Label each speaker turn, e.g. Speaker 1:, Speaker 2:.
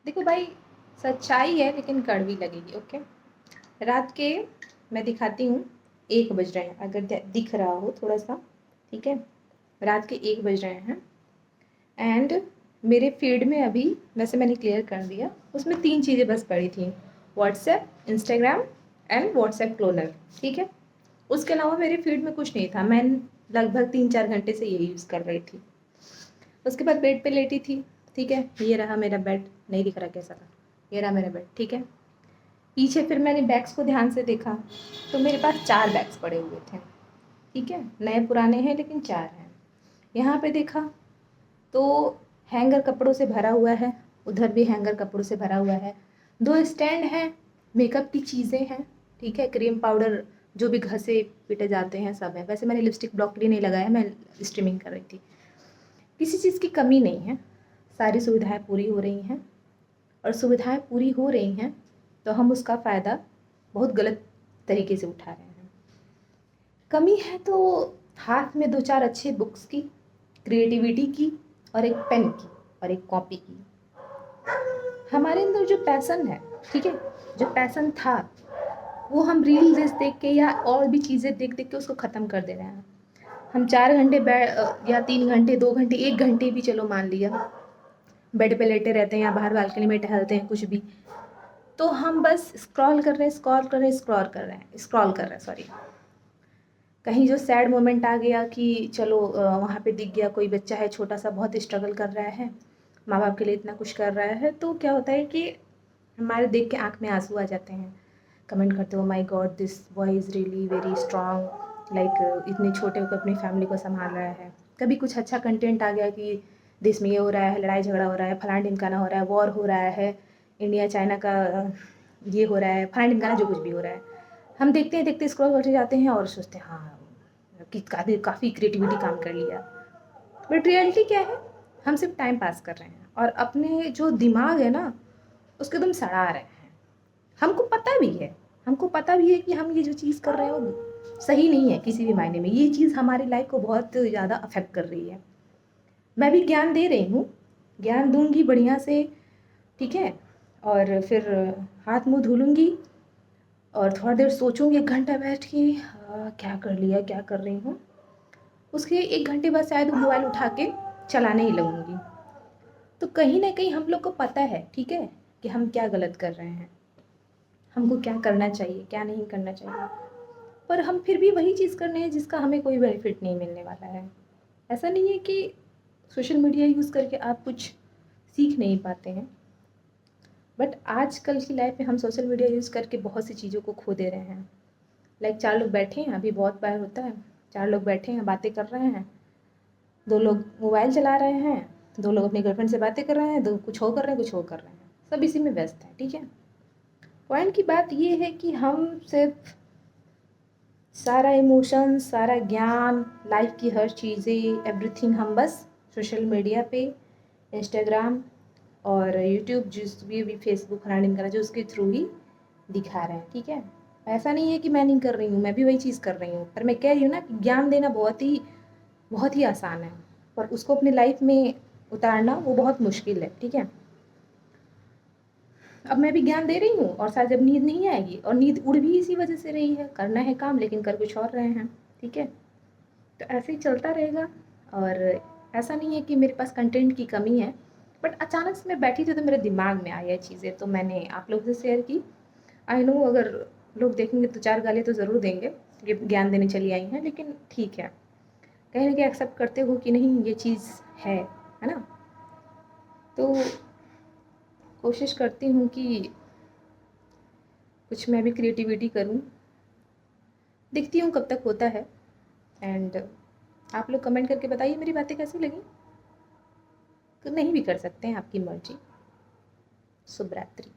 Speaker 1: देखो भाई, सच्चाई है लेकिन कड़वी लगेगी। ओके, रात के मैं दिखाती हूँ 1 बज रहे हैं, अगर दिख रहा हो थोड़ा सा, ठीक है। रात के 1 बज रहे हैं एंड मेरे फीड में अभी, वैसे मैंने क्लियर कर दिया, उसमें 3 चीज़ें बस पड़ी थी, WhatsApp, Instagram and WhatsApp cloner, ठीक है। उसके अलावा मेरे फीड में कुछ नहीं था। मैं लगभग 3-4 घंटे से यही यूज़ कर रही थी। उसके बाद बेड पे लेटी थी, ठीक है। ये रहा मेरा बेड, नहीं दिख रहा कैसा था, ये रहा मेरा बेड, ठीक है। पीछे फिर मैंने बैग्स को ध्यान से देखा तो मेरे पास 4 बैग्स पड़े हुए थे, ठीक है। नए पुराने हैं लेकिन 4 हैं। यहाँ पे देखा तो हैंगर कपड़ों से भरा हुआ है, उधर भी हैंगर कपड़ों से भरा हुआ है। 2 स्टैंड हैं, मेकअप की चीज़ें हैं, ठीक है। क्रीम पाउडर जो भी घसे पिटे जाते हैं सब है। वैसे मैंने लिपस्टिक ब्लॉक नहीं लगाया, मैं स्ट्रीमिंग कर रही थी। किसी चीज़ की कमी नहीं है, सारी सुविधाएं पूरी हो रही हैं। और सुविधाएं पूरी हो रही हैं तो हम उसका फ़ायदा बहुत गलत तरीके से उठा रहे हैं। कमी है तो हाथ में 2-4 अच्छे बुक्स की, क्रिएटिविटी की, और एक पेन की, और एक कॉपी की। हमारे अंदर जो पैसन है, ठीक है, जो पैसन था, वो हम रील देख के या और भी चीज़ें देख देख के उसको ख़त्म कर दे रहे हैं। हम 4 घंटे या 3 घंटे, 2 घंटे, 1 घंटे भी चलो मान लिया, बेड पे लेटे रहते हैं या बाहर बालकनी में टहलते हैं, कुछ भी, तो हम बस स्क्रॉल कर रहे हैं, स्क्रॉल कर रहे हैं, स्क्रॉल कर रहे हैं, स्क्रॉल कर रहे हैं, सॉरी। कहीं जो सैड मोमेंट आ गया कि चलो वहाँ पे दिख गया कोई बच्चा है छोटा सा, बहुत स्ट्रगल कर रहा है, माँ बाप के लिए इतना कुछ कर रहा है, तो क्या होता है कि हमारे देख के आँख में आंसू आ जाते हैं। कमेंट करते हो, my god this boy is really very strong, like इतने छोटे होकर अपनी फैमिली को संभाल रहा है। कभी कुछ अच्छा कंटेंट आ गया कि देश में ये हो रहा है, लड़ाई झगड़ा हो रहा है, फलाना ढिमकाना हो रहा है, वॉर हो रहा है, इंडिया चाइना का ये हो रहा है, फलाना ढिमकाना जो कुछ भी हो रहा है, हम देखते हैं, देखते स्क्रॉल करते जाते हैं और सोचते हैं हाँ कि काफ़ी क्रिएटिविटी काम कर लिया। बट रियलिटी क्या है, हम सिर्फ टाइम पास कर रहे हैं और अपने जो दिमाग है ना उसको एकदम सड़ा रहे हैं। हमको पता भी है, हमको पता भी है कि हम ये जो चीज़ कर रहे हैं वो सही नहीं है किसी भी मायने में। ये चीज़ हमारी लाइफ को बहुत ज़्यादा अफेक्ट कर रही है। मैं भी ज्ञान दे रही हूँ, ज्ञान दूंगी बढ़िया से, ठीक है। और फिर हाथ मुंह धुलूँगी और थोड़ा देर सोचूंगी, 1 घंटा बैठ के क्या कर लिया, क्या कर रही हूँ। उसके 1 घंटे बाद शायद वो मोबाइल उठा के चलाने ही लगूंगी। तो कहीं ना कहीं हम लोग को पता है, ठीक है, कि हम क्या गलत कर रहे हैं, हमको क्या करना चाहिए, क्या नहीं करना चाहिए, पर हम फिर भी वही चीज़ कर रहे हैं जिसका हमें कोई बेनिफिट नहीं मिलने वाला है। ऐसा नहीं है कि सोशल मीडिया यूज़ करके आप कुछ सीख नहीं पाते हैं, बट आजकल की लाइफ में हम सोशल मीडिया यूज़ करके बहुत सी चीज़ों को खो दे रहे हैं। लाइक 4 लोग बैठे हैं, अभी बहुत बार होता है, 4 लोग बैठे हैं, बातें कर रहे हैं, 2 लोग मोबाइल चला रहे हैं, 2 लोग अपनी गर्लफ्रेंड से बातें कर रहे हैं, 2 कुछ और कर रहे हैं, कुछ और कर रहे हैं, सब इसी में व्यस्त हैं, ठीक है। पॉइंट की बात ये है कि हम सिर्फ सारा इमोशन, सारा ज्ञान, लाइफ की हर चीज़ें, एवरीथिंग हम बस सोशल मीडिया पे, इंस्टाग्राम और यूट्यूब, जिस भी फेसबुक रनिंग करा जो उसके थ्रू ही दिखा रहे हैं, ठीक है। ऐसा नहीं है कि मैं नहीं कर रही हूँ, मैं भी वही चीज़ कर रही हूँ, पर मैं कह रही हूँ ना कि ज्ञान देना बहुत ही आसान है, पर उसको अपनी लाइफ में उतारना वो बहुत मुश्किल है, ठीक है। अब मैं भी ज्ञान दे रही हूँ और शायद जब नींद नहीं आएगी, और नींद उड़ भी इसी वजह से रही है, करना है काम लेकिन कर कुछ और रहे हैं, ठीक है। तो ऐसे ही चलता रहेगा। और ऐसा नहीं है कि मेरे पास कंटेंट की कमी है, बट अचानक से मैं बैठी थी तो मेरे दिमाग में आई ये चीज़ें, तो मैंने आप लोगों से शेयर की। आई नो अगर लोग देखेंगे तो 4 गाली तो ज़रूर देंगे, ये ज्ञान देने चली आई हैं, लेकिन ठीक है, कहीं ना कहीं एक्सेप्ट करते हो कि नहीं ये चीज़ है ना। तो कोशिश करती हूँ कि कुछ मैं भी क्रिएटिविटी करूँ, देखती हूँ कब तक होता है। एंड आप लोग कमेंट करके बताइए मेरी बातें कैसी लगी। तो नहीं भी कर सकते हैं, आपकी मर्जी। शुभ रात्रि।